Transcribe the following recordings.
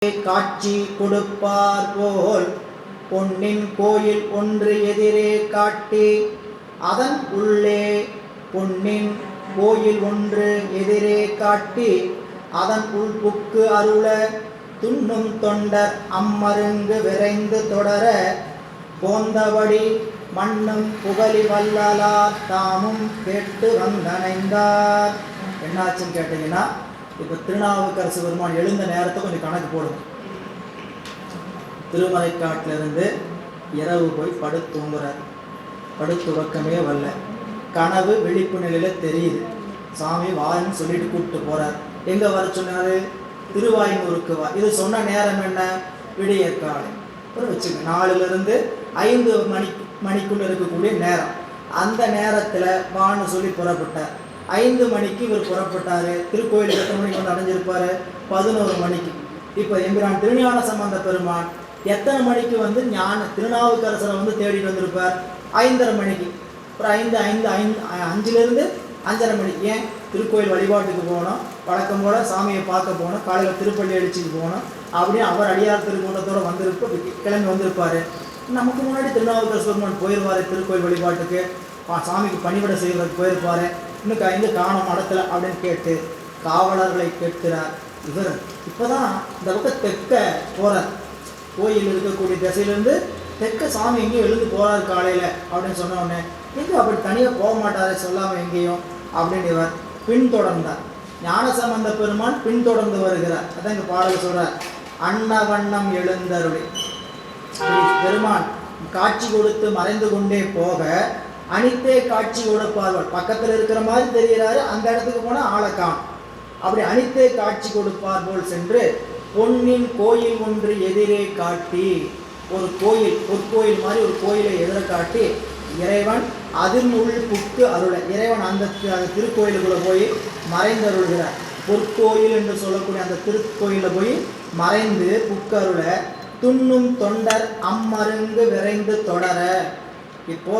காட்சி கொடுப்பார் போல் பொன்னின் கோயில் ஒன்று எதிரே காட்டி அதன் உள்ளே பொன்னின் கோயில் ஒன்று எதிரே காட்டி அதன் உள்புக்கு அருள துண்ணும் தொண்டர் அம்மருங்கு விரைந்து தொடர போந்தபடி மண்ணும் புகழி வல்லார் தாமும் கேட்டு வந்தணைந்தார். என்னாச்சுன்னு கேட்டீங்கன்னா, இப்போ திருநாவுக்கரசு பெருமான் எழுந்த நேரத்தை கொஞ்சம் கணக்கு போடுங்க. திருமலைக்காட்டிலிருந்து இரவு போய் தூங்குறார். படுத்துறக்கமே வரல. கனவு விழிப்பு நிலையில் தெரியுது. சாமி வான்னு சொல்லிட்டு கூப்பிட்டு போகிறார். எங்கே வர சொன்னார்? திருவாய்மூருக்கு வா. இது சொன்ன நேரம் என்ன? விடிய காலை. அப்புறம் வச்சுக்க 4லிருந்து 5 மணிக்குள்ள இருக்கக்கூடிய நேரம். அந்த நேரத்தில் வான்னு சொல்லி புறப்பட்டார். 5 மணிக்கு இவர் புறப்பட்டார். திருக்கோயிலுக்கு எத்தனை மணிக்கு வந்து அடைஞ்சிருப்பார்? 11 மணிக்கு. இப்போ எம்பிரான் திருஞான சம்பந்த பெருமான் எத்தனை மணிக்கு வந்து திருநாவுக்கரசரை வந்து தேடிட்டு வந்திருப்பார்? 5:30 மணிக்கு. அப்புறம் 5:05 5:30 மணிக்கு. ஏன்? திருக்கோயில் வழிபாட்டுக்கு போகணும், வழக்கம் போல் சாமியை பார்க்க போகணும், காலையில் திருப்பள்ளி அடிச்சுட்டு போகணும் அப்படின்னு அவர் அடியார் திருக்கூட்டத்தோடு கிளம்பி வந்திருப்பார். நமக்கு முன்னாடி திருநாவுக்கரசு பெருமான் போயிடுவார் திருக்கோயில் வழிபாட்டுக்கு, சாமிக்கு பணிவிட செய்வதற்கு போயிருப்பார். இன்னும் எங்கே காணும் மடத்தில் அப்படின்னு கேட்டு காவலர்களை கேட்கிறார். இவர் இப்போதான் இந்த பக்கம் தெற்க போகிறார். கோயில் இருக்கக்கூடிய திசையிலேருந்து தெற்க சாமி எங்கேயும் எழுந்து போகிறார் காலையில் அப்படின்னு சொன்ன உடனே, எங்கே அப்படி தனியாக போக மாட்டாரே சொல்லாமல் எங்கேயும் அப்படின்னு இவர் பின்தொடர்ந்தார். ஞானசம்பந்த பெருமான் பின்தொடர்ந்து வருகிறார். அதான் இங்கே பாடல் சொல்கிறார். அன்னவண்ணம் எழுந்தருளி. பெருமான் காட்சி கொடுத்து மறைந்து கொண்டே போக அனித்தே காட்சி கொடுப்பார்கள். பக்கத்தில் இருக்கிற மாதிரி தெரிகிறாரு. அந்த இடத்துக்கு போனால் ஆளை காணும். அப்படி அனித்தே காட்சி கொடுப்பார் போல் சென்று பொன்னின் கோயில் ஒன்று எதிரே காட்டி, ஒரு கோயில், பொற்கோயில் மாதிரி ஒரு கோயிலை எதிர காட்டி இறைவன் அதன் உள் புக்கு அருள, இறைவன் அந்த திருக்கோயிலுக்குள்ள போய் மறைந்தருள்கிறார். பொற்கோயில் என்று சொல்லக்கூடிய அந்த திருக்கோயிலில் போய் மறைந்து புக்கு அருள துண்ணும் தொண்டர் அம்மருங்கு விரைந்து தொடர. இப்போ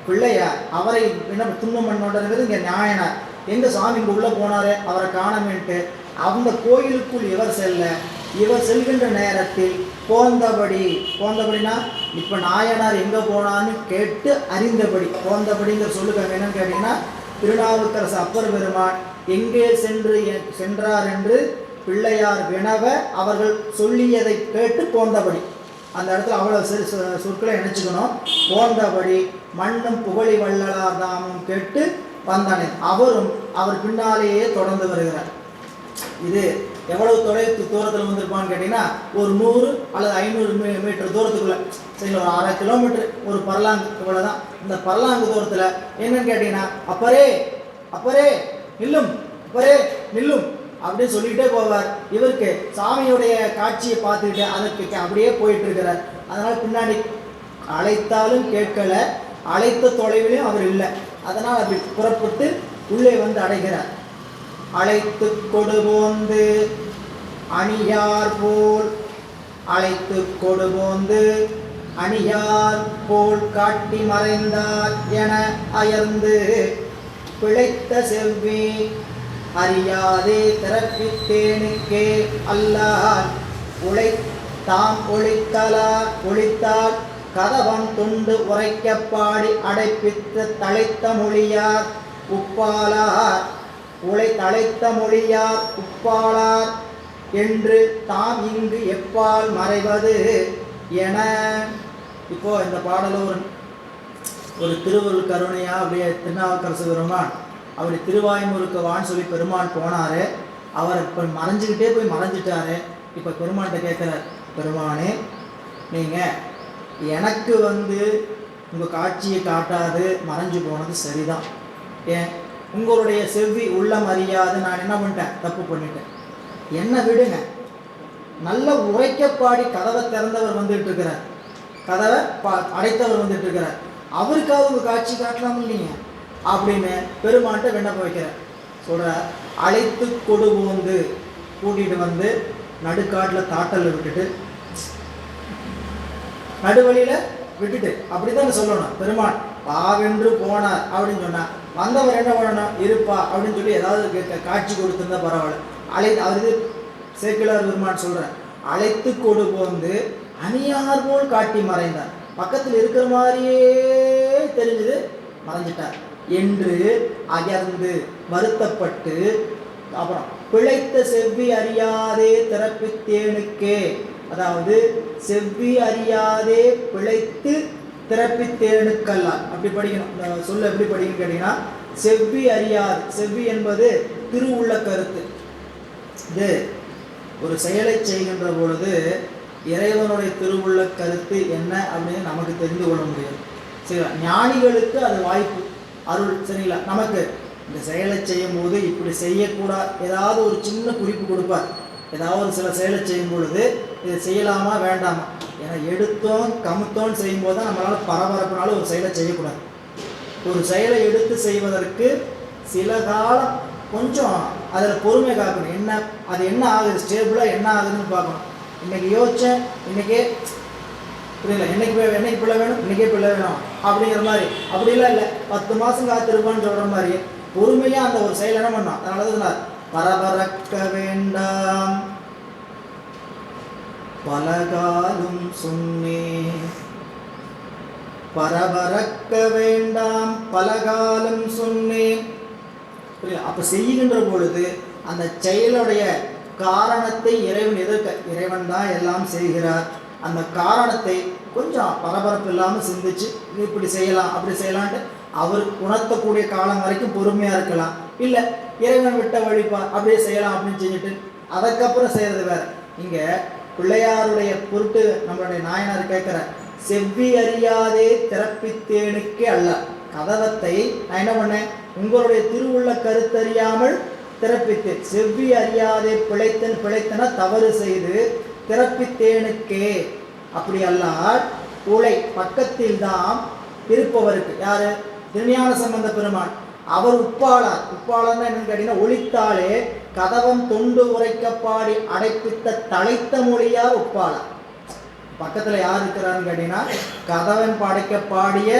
பிள்ளையார் அவரை என்ன துன்பம் பண்ணோன்றது இங்கே ஞாயனார். எந்த சாமி இங்கே உள்ளே போனார், அவரை காணமேன்ட்டு அந்த கோயிலுக்குள் இவர் செல்ல, இவர் செல்கின்ற நேரத்தில் போந்தபடினா இப்போ நாயனார் எங்கே போனான்னு கேட்டு அறிந்தபடி, போந்தபடிங்கிற சொல்லுக்காங்க என்னன்னு கேட்டிங்கன்னா, திருநாவுக்கரசு அப்பர் பெருமான் எங்கே சென்றார் என்று பிள்ளையார் வினவ அவர்கள் சொல்லியதை கேட்டு போந்தபடி. அந்த இடத்துல அவ்வளோ சொற்களை நினச்சிக்கணும். போந்தபடி மண்ணும் புகழி வள்ளலார் தாமும் கேட்டு வந்தானே. அவரும் அவர் பின்னாலேயே தொடர்ந்து வருகிறார். இது எவ்வளவு தூரத்தில் வந்திருப்பான்னு கேட்டிங்கன்னா, ஒரு 100 அல்லது 500 மீட்டர் தூரத்துக்குள்ளே, சரி, ஒரு 1/2 கிலோமீட்டர், ஒரு பரலாங்கு, இவ்வளோதான். இந்த பரலாங்கு தூரத்தில் என்னன்னு கேட்டிங்கன்னா, அப்பரே நில்லும், அப்பரே நில்லும் அப்படின்னு சொல்லிகிட்டே போவார். இவருக்கு சாமியுடைய காட்சியை பார்த்துக்கிட்டு அதற்கு அப்படியே போயிட்டு இருக்கிறார். அதனால் பின்னாடி அழைத்தாலும் கேட்கலை, அழைத்த தொலைவிலையும் அவர் இல்லை. அதனால் அப்படி புறப்பட்டு உள்ளே வந்து அடைகிறார். அழைத்து கொடுபோந்து அணியார் போல், அழைத்து கொடுபோந்து அணியார் போல் காட்டி மறைந்தார் என அயர்ந்து பிழைத்த செவ்வி அறியாதே திறப்பித்தேனுக்கே அல்லார் தாம் ஒழித்தால் கதவம் துண்டு உரைக்கப்பாடி அடைப்பித்து தழைத்த மொழியார் உப்பாளார் தழைத்த மொழியார் உப்பாளார் என்று தாம் இங்கு எப்பால் மறைவது என. இப்போ இந்த பாடலூர் ஒரு திருவருள் கருணையா அப்படியே திருநாவுக்கரசு பெருமான் அப்படி திருவாய்மூருக்கு வான்னு சொல்லி பெருமான் போனார். அவர் இப்போ மறைஞ்சிக்கிட்டே போய் மறைஞ்சிட்டாரு. இப்போ பெருமான்கிட்ட கேட்குறார், பெருமானே, நீங்கள் எனக்கு வந்து உங்கள் காட்சியை காட்டாது மறைஞ்சு போனது சரிதான். ஏன்? உங்களுடைய செவ்வி உள்ளம் அறியாது நான் என்ன பண்ணிட்டேன்? தப்பு பண்ணிட்டேன். என்ன விடுங்க. நல்ல உரைக்கப்பாடி கதவை திறந்தவர் வந்துட்டு இருக்கிறார், கதவை அடைத்தவர் வந்துட்டு இருக்கிறார். அவருக்காவது உங்கள் காட்சி காட்டலாம் இல்லைங்க அப்படின்னு பெருமான்கிட்ட விண்ணப்ப வைக்கிறார். சொல்கிறார், அழைத்து கொடுபோந்து கூட்டிகிட்டு வந்து நடுக்காட்டில் தாட்டலில் விட்டுட்டு, நடுவழியில் விட்டுட்டு, அப்படி தான் சொல்லணும். பெருமான் பாவென்று போனார் அப்படின்னு சொன்னார். வந்தவர் என்ன பண்ணணும்? இருப்பா அப்படின்னு சொல்லி ஏதாவது காட்சி கொடுத்துருந்தா பரவாயில்ல. அவர் இது சேக்கிழார் பெருமான் சொல்கிறேன், அழைத்து கொடு போந்து அணியார் போல் காட்டி மறைந்தார். பக்கத்தில் இருக்கிற மாதிரியே தெரிஞ்சது, மறைஞ்சிட்டார் என்று அயர்ந்து வருத்தப்பட்டு அப்புறம் பிழைத்த செவ்வி அறியாதே திறப்பித்தேனுக்கே, அதாவது செவ்வி அறியாதே பிழைத்து திறப்பித்தேனுக்கல்லால் அப்படி படிக்கணும். இந்த சொல்ல எப்படி படிக்கணும்னு கேட்டீங்கன்னா, செவ்வி அறியாது, செவ்வி என்பது திருவுள்ள கருத்து. இது ஒரு செயலை செய்கின்ற பொழுது இறைவனுடைய திருவுள்ள கருத்து என்ன அப்படின்னு நமக்கு தெரிந்து கொள்ள முடியாது. சரிங்களா? ஞானிகளுக்கு அது வாய்ப்பு, அருள். சரிங்களா? நமக்கு இந்த செயலை செய்யும் போது இப்படி செய்யக்கூடாது, ஏதாவது ஒரு சின்ன குறிப்பு கொடுப்பார். ஏதாவது ஒரு சில செயலை செய்யும் பொழுது இதை செய்யலாமா வேண்டாமா, ஏன்னா எடுத்தோம் கமுத்தோன்னு செய்யும்போது தான் நம்மளால் பரபரப்புனாலும் ஒரு செயலை செய்யக்கூடாது. ஒரு செயலை எடுத்து செய்வதற்கு சில காலம் கொஞ்சம் அதில் பொறுமை காக்கணும். என்ன அது என்ன ஆகுது, ஸ்டேபிளாக என்ன ஆகுதுன்னு பார்க்கணும். இன்றைக்கி யோசித்தேன், இன்றைக்கே புரியல, என்னைக்கு பிள்ளை வேணும், இன்றைக்கே பிள்ளை வேணும் அப்படிங்கிற மாதிரி அப்படிலாம் இல்லை. 10 மாதம் காத்திருப்பான்னு சொல்கிற மாதிரி பொறுமையாக அந்த ஒரு செயல் என்ன பண்ணோம். அதனால தான் பரபரக்க வேண்டாம் பலகாலும் சொன்னேன், பரபரக்க வேண்டாம் பலகாலம் சொன்னேன். புரியல? அப்போ செய்கின்ற பொழுது அந்த செயலுடைய காரணத்தை இறைவன் எதிர்க்க, இறைவன் தான் எல்லாம் செய்கிறார். அந்த காரணத்தை கொஞ்சம் பரபரப்பு இல்லாமல் சிந்திச்சு இப்படி செய்யலாம் அப்படி செய்யலான்ட்டு அவர் உணர்த்தக்கூடிய காலம் வரைக்கும் பொறுமையாக இருக்கலாம். இல்லை இறைவன் விட்ட வழிப்பா அப்படியே செய்யலாம் அப்படின்னு செஞ்சுட்டு அதுக்கப்புறம் செய்கிறது வேறு. இங்கே பிள்ளையாருடைய பொருட்டு நம்மளுடைய நாயனார் கேட்குற செவ்வி அறியாதே திறப்பித்தேனுக்கே அல்ல. கதவத்தை நான் என்ன பண்ணேன், உங்களுடைய திருவுள்ள கருத்தறியாமல் திறப்பித்தேன். செவ்வி அறியாதே பிழைத்தன தவறு செய்து திறப்பித்தேனுக்கே. அப்படி அல்லால் உலை பக்கத்தில் தான் இருப்பவருக்கு, யாரு, திருஞான சம்பந்த பெருமான், அவர் உப்பாளார். உப்பாளர்னா என்னன்னு கேட்டீங்கன்னா, ஒளித்தாலே கதவம் தொண்டு உரைக்க பாடி அடைப்பித்த தலைத்த மொழியார் உப்பாளார். பக்கத்தில் யார் இருக்கிறாருன்னு கேட்டீங்கன்னா, கதவன் படைக்க பாடிய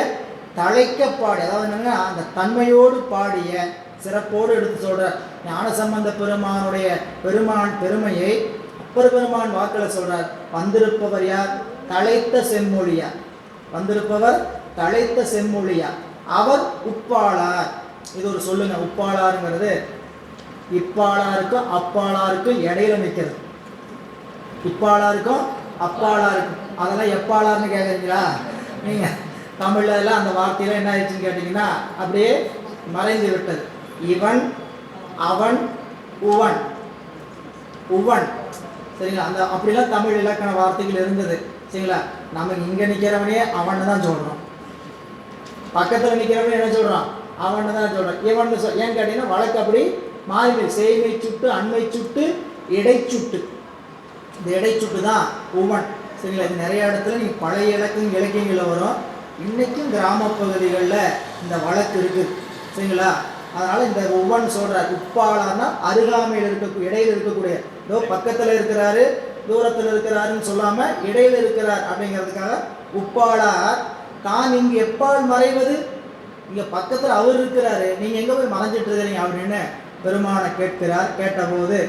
தலைக்க பாடி, அதாவது என்னன்னா அந்த தன்மையோடு பாடிய சிறப்போடு எடுத்து சொல்ற ஞான சம்பந்த பெருமானுடைய பெருமையை அப்பர் பெருமான் வாக்கில் சொல்றார். வந்திருப்பவர் யார், தலைத்த செம்மொழியார். வந்திருப்பவர் தலைத்த செம்மொழியார், அவர் உப்பாளார். இது ஒரு சொல்லுங்க. உப்பாளாருங்கிறது இப்பாளாருக்கும் அப்பாளாருக்கும் இடையில நிற்கிறது. இப்பாளாருக்கும் அப்பாளாருக்கும், அதெல்லாம் எப்பாளார்னு கேட்குறீங்களா நீங்கள்? தமிழ்ல எல்லாம் அந்த வார்த்தையில என்ன ஆயிடுச்சுன்னு கேட்டிங்கன்னா அப்படியே மறைந்து விட்டது. இவன் அவன் உவன் உவன், சரிங்களா? அந்த அப்படிலாம் தமிழ் இலக்கண வார்த்தைகள் இருந்தது. சரிங்களா? நம்ம இங்கே நிற்கிறவனே அவன் தான் சொல்கிறோம், பக்கத்தில் நிற்கிறவனே என்ன சொல்கிறான், அவன் தான் சொல்கிறோம். இவன் ஏன்னு கேட்டிங்கன்னா வழக்கு அப்படி மாறி, செய்மை சுட்டு அண்மை சுட்டு இடைச்சுட்டு, இந்த இடைச்சுட்டு தான் உவன். சரிங்களா? இது நிறைய இடத்துல நீங்கள் பழைய இலக்கியங்களில் வரும். இன்றைக்கும் கிராம பகுதிகளில் இந்த வழக்கு இருக்குது. சரிங்களா? அதனால் இந்த உவன் சொல்கிறார். உப்பாளார்னா அருகாமையில் இடையில் இருக்கக்கூடிய, இதோ பக்கத்தில் இருக்கிறாரு தூரத்தில் இருக்கிறாருன்னு சொல்லாமல் இடையில் இருக்கிறார் அப்படிங்கிறதுக்காக உப்பாளார் தான் இங்கு எப்பால் மறைவது, இங்கே பக்கத்தில் அவர் இருக்கிறாரு, நீங்கள் எங்கே போய் மறைஞ்சிட்டு இருக்கிறீங்க அப்படின்னு பெருமானை கேட்கிறார். கேட்டபோது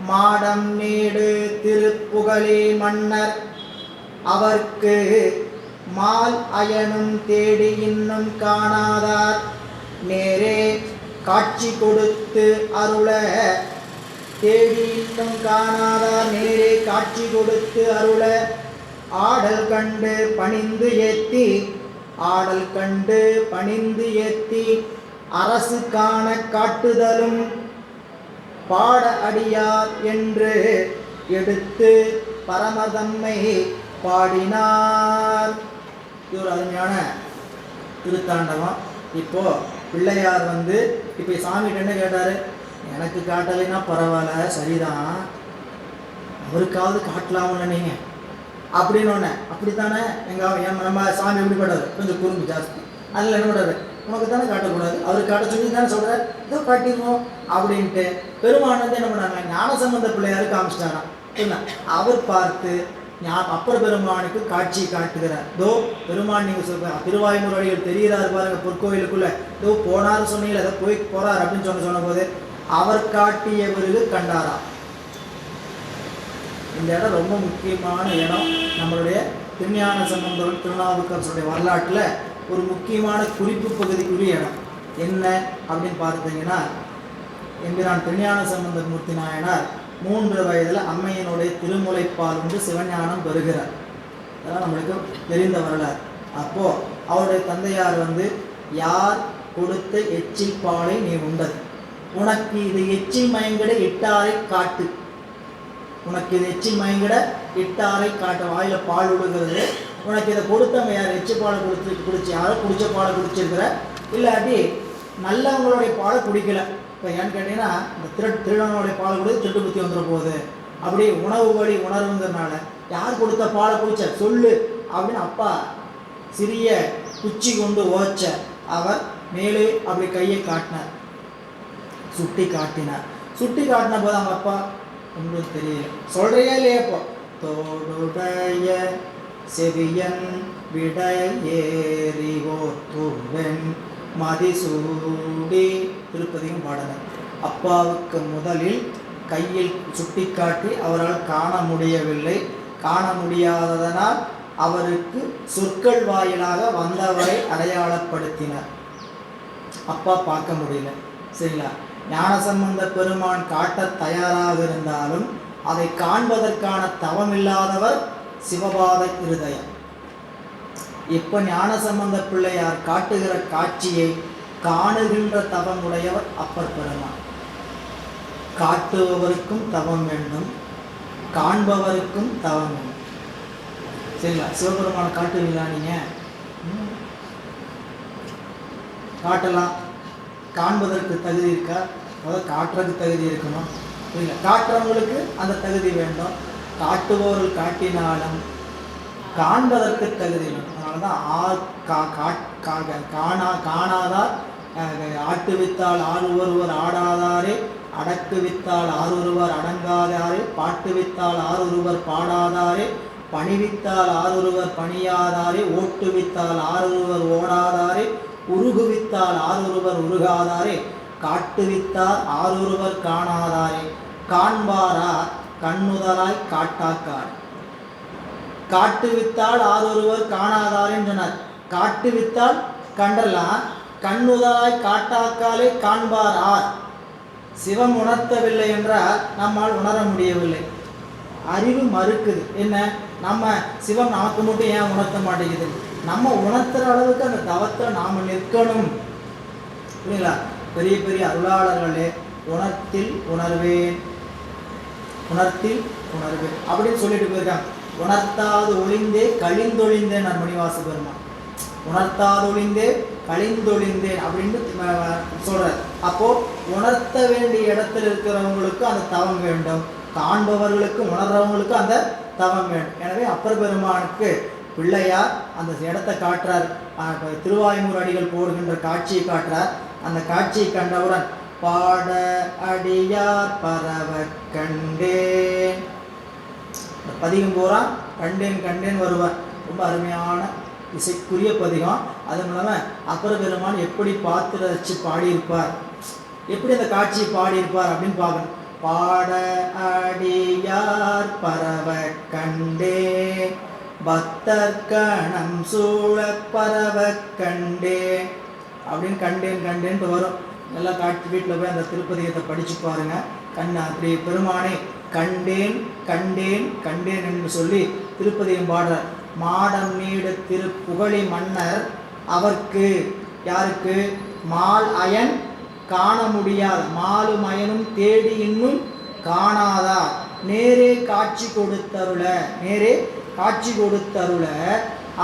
மாடம் நீடு திருப்புகழி மன்னர் அவர்க்கு மால் அயனும் தேடி இன்னும் காணாதார் நேரே காட்சி கொடுத்து அருள, தேடி இன்னும் காணாதார் நேரே காட்சி கொடுத்து அருள, ஆடல் கண்டு பணிந்து ஏத்தி, ஆடல் கண்டு பணிந்து ஏத்தி அரசு காண காட்டுதலும் பாட அடியார் என்று எடுத்து பரமதம்மை பாடினார். இது ஒரு அருமையான திருத்தாண்டவம். இப்போ பிள்ளையார் இப்போ சாமிகிட்ட என்ன கேட்டார், எனக்கு காட்டலைன்னா பரவாயில்ல, சரிதான், அவருக்காவது காட்டலாம்ல நீங்கள் அப்படின்னு. அப்படித்தானே நம்ம சாமி எப்படி பண்றாரு, கொஞ்சம் குறும்பு ஜாஸ்தி. அதில் என்ன பண்ணுறாரு, உனக்கு தானே காட்டக்கூடாது, அவருக்கு காட்ட சொல்லி தானே சொல்கிறார், இதோ காட்டிடுவோம் அப்படின்ட்டு பெருமான் என்ன பண்ணாங்க, ஞான சம்பந்த பிள்ளையாரு காமிச்சிட்டாராம். என்ன அவர் பார்த்து அப்பர் பெருமானுக்கு காட்சி காட்டுகிறார். தோ பெருமான், நீங்கள் சொல்ற திருவாய்மொழிகள் தெரிகிறார் பாருங்க பொற்கோயிலுக்குள்ள, இதோ போனார் சொன்னீங்க, அதை போறார் அப்படின்னு சொன்ன போது அவர் காட்டியவருக்கு கண்டாராம். இந்த இடம் ரொம்ப முக்கியமான இடம். நம்மளுடைய திருஞான சம்பந்தர் திருநாவுக்கரசருடைய வரலாற்றில் ஒரு முக்கியமான குறிப்பு பகுதிக்குரிய இடம். என்ன அப்படின்னு பார்த்தீங்கன்னா, எம்பிரான் திருஞான சம்பந்த மூர்த்தி நாயனார் 3 வயதில் அம்மையினுடைய திருமுலைப்பால் வந்து சிவஞானம் பெறுகிறார். அதெல்லாம் நம்மளுக்கு தெரிந்த வரலாறு. அப்போது அவருடைய தந்தையார் வந்து, யார் கொடுத்த எச்சில் பாலை நீ உண்டது, உனக்கு இது எச்சில் மயங்கிட இட்டாரை காட்டு, உனக்கு இது எச்சில் மயங்கிட இட்டாரை காட்டு, வாயில் பால் விடுகிறது, உனக்கு இதை கொடுத்தவங்க யார், எச்சில் பாலை குடிச்சு யாரோ குடித்த பாலை குடிச்சிருக்கிற, இல்லாட்டி நல்லவங்களுடைய பாலை குடிக்கல. இப்போ ஏன்னு கேட்டிங்கன்னா, இந்த திருடனுடைய பால் குடி திருட்டு புத்தி வந்துட போகுது, அப்படி உணவு வழி உணர்வுங்கிறதுனால யார் கொடுத்த பாலை குடிச்ச சொல்லு அப்படின்னு அப்பா சிறிய குச்சி கொண்டு ஓச்ச அவர் மேலே அப்படி கையை காட்டினார், சுட்டி காட்டினார். சுட்டி காட்டின போது அவங்க அப்பா, உங்களுக்கு தெரியல சொல்கிறையா இல்லையாப்போ, தோடுடைய செவியன் விடையேறிவோ தூவன் மதிசூடி திருப்பதியும் பாடனர். அப்பாவுக்கு முதலில் கையில் சுட்டி காட்டி அவரால் காண முடியவில்லை. காண முடியாததனால் அவருக்கு சொற்கள் வாயிலாக வந்தவரை அடையாளப்படுத்தினார். அப்பா பார்க்க முடியல, சரிங்களா? ஞானசம்பந்த பெருமான் காட்ட தயாராக இருந்தாலும் அதை காண்பதற்கான தவம் இல்லாதவர் சிவபாத இருதயம். இப்போ ஞானசம்பந்த பிள்ளையார் காட்டுகிற காட்சியை காணுகின்ற தவம் உடையவர் அப்பர் பெருமான். காட்டுபவருக்கும் தவம் வேண்டும், காண்பவருக்கும் தவம் வேண்டும், சரிங்களா? சிவபெருமான காட்டுவீங்களா நீங்கள்? காட்டலாம். காண்பதற்கு தகுதி இருக்கா? அதாவது காட்டுறதுக்கு தகுதி இருக்கணும், இல்லை காட்டுறவங்களுக்கு அந்த தகுதி வேண்டும். காட்டுபவர்கள் காட்டினாலும் காண்பதற்கு தகுதி வேண்டும். அதனால தான் காணாதார் ஆட்டுவித்தால் ஆறுவருவர் ஆடாதாரே, அடக்குவித்தால் ஆறுவர் அடங்காதாரே, பாட்டுவித்தால் ஆறுவர் பாடாதாரே, பணிவித்தால் ஆறுவர் பணியாதாரே, ஓட்டுவித்தால் ஆறுவர் ஓடாதாரே, உருகுவித்தால் ஆறுவர் உருகாதாரே, காட்டுவித்தார் ஆறுவர் காணாதாரே, காண்பாரார் கண்ணுதலாய் காட்டாக்கார். காட்டுவித்தால் ஆறுவர் காணாதாரேன்னு சொன்னார். காட்டுவித்தால் கண்டலாம், கண்ணுதலாய் காட்டாக்காலே காண்பார் ஆர். சிவம் உணர்த்தவில்லை என்றால் நம்மால் உணர முடியவில்லை. அறிவு மறுக்குது. என்ன, நம்ம சிவம் நமக்கு மட்டும் ஏன் உணர்த்த மாட்டேங்குது? நம்ம உணர்த்துற அளவுக்கு அந்த தவத்தில் நாம் நிற்கணும், புரியுங்களா? பெரிய பெரிய அருளாளர்களே உணர்த்தில் உணர்வேன், உணர்த்தில் உணர்வேன் அப்படின்னு சொல்லிட்டு போயிருக்காங்க. உணர்த்தாது ஒளிந்தே கழிந்தொழிந்தேன் மணிவாச பெருமான். உணர்த்தாது ஒளிந்தே கழிந்தொழிந்தேன் அப்படின்னு சொல்கிறார். அப்போது உணர்த்த வேண்டிய இடத்துல இருக்கிறவங்களுக்கு அந்த தவம் வேண்டும், காண்பவர்களுக்கு உணர்றவங்களுக்கு அந்த தவம் வேண்டும். எனவே அப்பர் பெருமானுக்கு பிள்ளையார் அந்த இடத்தை காட்டுறார். திருவாய்மூர் அடிகள் போடுகின்ற காட்சியை காட்டுறார். அந்த காட்சியை கண்டவுடன் பாட அடியார் பரவ கண்டேன், பதிகம் பூரா கண்டேன் கண்டேன் வருவார். ரொம்ப அருமையான இசைக்குரிய பதிகம். அதுவும் இல்லாமல் அப்பர் பெருமான் எப்படி பார்த்து ரசித்து பாடியிருப்பார், எப்படி அந்த காட்சியை பாடியிருப்பார் அப்படின்னு பார்க்கணும். பாட அடியார் பரவ கண்டேன், பக்தர் கணம் சூழ பரவ கண்டேன் அப்படின்னு கண்டேன் கண்டேன்ட்டு வரும். நல்லா காட்சி வீட்டில் போய் அந்த திருப்பதிகத்தை படித்து பாருங்கள். அப்படி பெருமானை கண்டேன் கண்டேன் கண்டேன் என்று சொல்லி திருப்பதிகம் பாடுறார். மாடம் நீடு திருப்புகழி மன்னர் அவர்க்கு, யாருக்கு? மால் அயன் காண முடியாத, மாலும் அயனும் தேடி இன்னும் காணாதார், நேரே காட்சி கொடுத்தருள, நேரே காட்சி கொடுத்தருள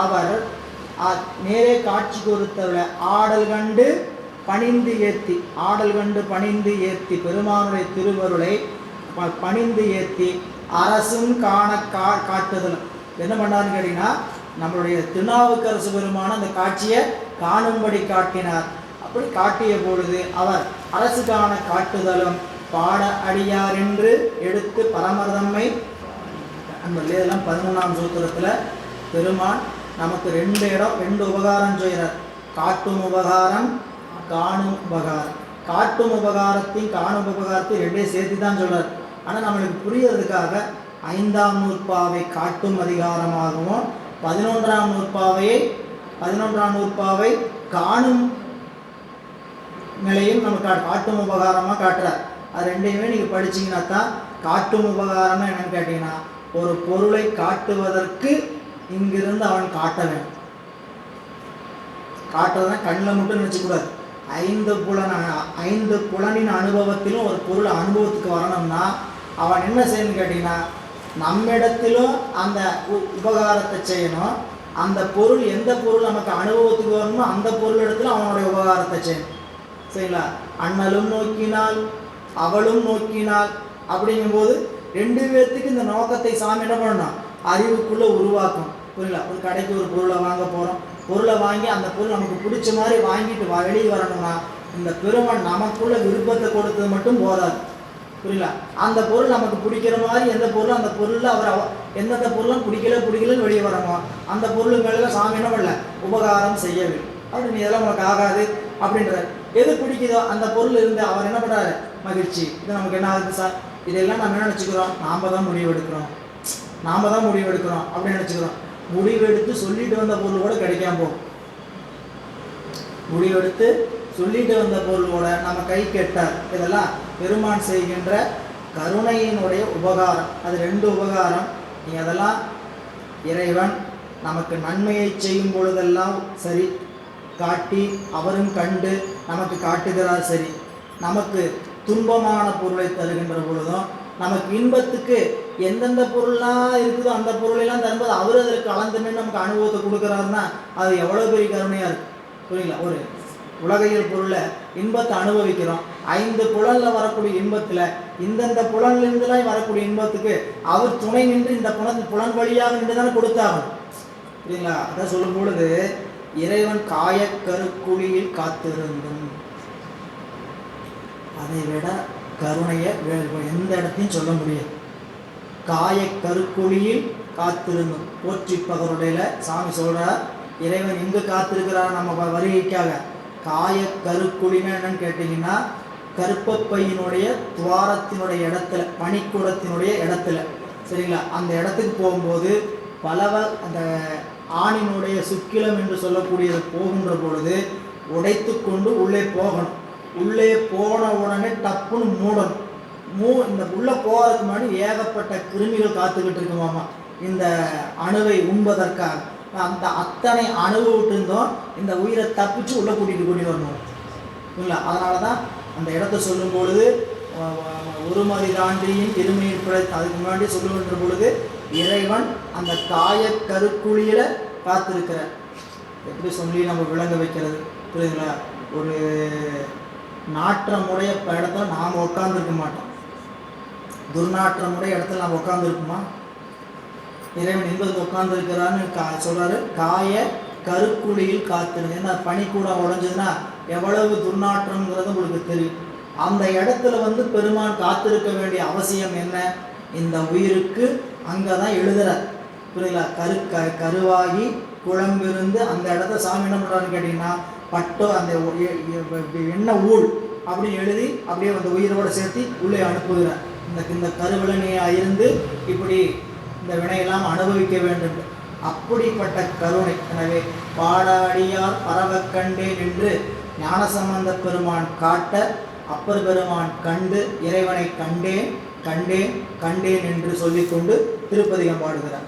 அவர், நேரே காட்சி கொடுத்தருள ஆடல் கண்டு பணிந்து ஏற்றி, ஆடல் கண்டு பணிந்து ஏற்றி பெருமானுடைய திருவருளை பணிந்து ஏற்றி அரசும் காண காட்டுதலும். என்ன பண்ணாருன்னு கேட்டிங்கன்னா, நம்மளுடைய திருநாவுக்கரசு பெருமான அந்த காட்சியை காணும்படி காட்டினார். அப்படி காட்டிய பொழுது அவர் அரசு காண காட்டுதலும் பாட அடியார் என்று எடுத்து பரமர்தம்மை அந்த இதெல்லாம் 11ஆம் சூத்திரத்தில் பெருமான் நமக்கு 2 இடம் 2 உபகாரம் செய்கிறார். காட்டும் உபகாரம், காணும் உபகாரம். காட்டும் உபகாரத்தையும் காணும் உபகாரத்தையும் 2 சேர்த்து தான் சொல்கிறார். ஆனால் நம்மளுக்கு புரியறதுக்காக 5ஆம் நூற்பாவை காட்டும் அதிகாரமாகவும் 11ஆம் நூற்பாவை காணும் நிலையும் நம்ம காட்டும் உபகாரமாக காட்டுறார். அது ரெண்டையுமே நீங்கள் படிச்சிங்கன்னா தான் காட்டும் உபகாரம்னா என்னன்னு கேட்டிங்கன்னா, ஒரு பொருளை காட்டுவதற்கு இங்கிருந்து அவன் காட்ட வேண்டும். காட்டுறதுனா கண்ணில் மட்டும் நினச்சக்கூடாது. 5 புலனின் அனுபவத்திலும் ஒரு பொருள் அனுபவத்துக்கு வரணும்னா அவன் என்ன செய்யணும்னு கேட்டிங்கன்னா, நம்மிடத்திலும் அந்த உபகாரத்தை செய்யணும். அந்த பொருள் எந்த பொருள் நமக்கு அனுபவத்துக்கு வரணுமோ அந்த பொருள் இடத்துல அவனுடைய உபகாரத்தை செய்யணும். சரிங்களா? அண்ணலும் நோக்கினால் அவளும் நோக்கினால் அப்படிங்கும்போது 2 பேர்த்துக்கு இந்த நோக்கத்தை சாமி என்ன பண்ணணும், அறிவுக்குள்ளே உருவாக்கும். புரியல? ஒரு கடைக்கு ஒரு பொருளை வாங்க போகிறோம். பொருளை வாங்கி அந்த பொருள் நமக்கு பிடிச்ச மாதிரி வாங்கிட்டு வெளியே வரணும்னா இந்த பெருமான் நமக்குள்ள விருப்பத்தை கொடுத்தது மட்டும் போதாது. புரியல? அந்த பொருள் நமக்கு பிடிக்கிற மாதிரி எந்த பொருளும் அந்த பொருளில் அவர் எந்தெந்த பொருளும் பிடிக்கலன்னு வெளியே வரணும். அந்த பொருள் மேலே சாமி என்ன பண்ணல, உபகாரம் செய்யவில்லை. அப்படி நீ இதெல்லாம் உனக்கு ஆகாது அப்படின்றார். எது பிடிக்குதோ அந்த பொருள் இருந்து அவர் என்ன பண்ணுறாரு, மகிழ்ச்சி. இது நமக்கு என்ன ஆகுது சார், இதெல்லாம் நம்ம என்ன நினச்சிக்கிறோம், நாம் தான் முடிவெடுக்கிறோம் அப்படின்னு நினச்சிக்கிறோம். முடிவெடுத்து சொல்லிட்டு வந்த பொருள் கூட கிடைக்காம போகும். முடிவெடுத்து சொல்லிட்டு வந்த பொருளோட நம்ம கை கெட்டார். இதெல்லாம் பெருமான் செய்கின்ற கருணையினுடைய உபகாரம். அது 2 உபகாரம். நீ அதெல்லாம் இறைவன் நமக்கு நன்மையை செய்யும் பொழுதெல்லாம் சரி காட்டி அவரும் கண்டு நமக்கு காட்டுகிறார். சரி, நமக்கு துன்பமான பொருளை தருகின்ற பொழுதும் நமக்கு இன்பத்துக்கு எந்தெந்த பொருள்லாம் இருக்குதோ அந்த பொருளெல்லாம் தரும்போது அவர் அதில் கலந்துன்னு நமக்கு அனுபவத்தை கொடுக்குறாருன்னா அது எவ்வளோ பெரிய கருணையாக இருக்குது. புரியல? ஒரு உலகையில் பொருளில் இன்பத்தை அனுபவிக்கிறோம். 5 புலனில் வரக்கூடிய இன்பத்தில் இந்தந்த புலன்லேருந்துலாம் வரக்கூடிய இன்பத்துக்கு அவர் துணை நின்று இந்த புலன் வழியாக நின்று தானே கொடுத்தாகணும். புரியுங்களா? அதான் சொல்லும் பொழுது இறைவன் காயக்கருக்குழியில் காத்திருந்தும், அதை விட கருணையை எந்த இடத்தையும் சொல்ல முடியாது. காயக்கருக்குழியில் காத்திருந்தும் போற்றி பகருடைய சாமி சொல்கிறார், இறைவன் எங்கே காத்திருக்கிறார் நம்ம வருகைக்காக. காயக்கருக்குழின்னு என்னன்னு கேட்டிங்கன்னா, கருப்பப்பையினுடைய துவாரத்தினுடைய இடத்துல, பனிக்கூடத்தினுடைய இடத்துல, சரிங்களா? அந்த இடத்துக்கு போகும்போது அந்த ஆணினுடைய சுக்கிலம் என்று சொல்லக்கூடியது போகின்ற பொழுது உடைத்து கொண்டு உள்ளே போகணும். உள்ளே போன உடனே டப்புன்னு மூடணும். இந்த உள்ளே போகிறதுக்கு முன்னாடி ஏகப்பட்ட கிருமிகள் காத்துக்கிட்டு இருக்குமாமா இந்த அணுவை உண்பதற்காக. அந்த அத்தனை அணுவை விட்டுருந்தோம் இந்த உயிரை தப்பிச்சு உள்ளே கூட்டிகிட்டு வரணும். இல்லைங்களா? அதனால தான் அந்த இடத்த சொல்லும் பொழுது ஒருமதி தாண்டியின் இருமையில் பிழைத்து அதுக்கு முன்னாடி சொல்லுகின்ற பொழுது இறைவன் அந்த காயக்கருக்குழியில் காத்திருக்கிறார். எப்படி சொல்லி நம்ம விளங்க வைக்கிறது, புரியுதுங்களா? ஒரு நாற்றமுடைய இடத்துல நாம் உட்காந்துருக்க மாட்டோம். துர்நாற்றமுடைய இடத்துல நாம் உட்காந்துருக்குமா? இறைவன் எங்கே உட்காந்துருக்கிறான்னு சொல்கிறாரு, காய கருக்குழியில் காத்திருங்க. ஏன்னா பனி கூட உடஞ்சதுன்னா எவ்வளவு துர்நாற்றம்ங்கிறது உங்களுக்கு தெரியும். அந்த இடத்துல பெருமான் காத்திருக்க வேண்டிய அவசியம் என்ன? இந்த உயிருக்கு அங்கே தான் எழுதுறார். புரியல? கருவாகி குழம்பிருந்து அந்த இடத்த சாமி என்ன பண்ணுறான்னு கேட்டிங்கன்னா, பட்டோ அந்த என்ன ஊழ் அப்படின்னு எழுதி அப்படியே அந்த உயிரோடு சேர்த்து உள்ளே அனுப்புகிறார். இந்த கருவிலனையாக இருந்து இப்படி இந்த வினையெல்லாம் அனுபவிக்க வேண்டும். அப்படிப்பட்ட கருணை. எனவே பாடாடியார் பரவ கண்டேன் என்று ஞானசம்பந்த பெருமான் காட்ட அப்பர் பெருமான் கண்டு இறைவனை கண்டேன் கண்டேன் கண்டேன் என்று சொல்லிக்கொண்டு திருப்பதிகம் பாடுகிறார்.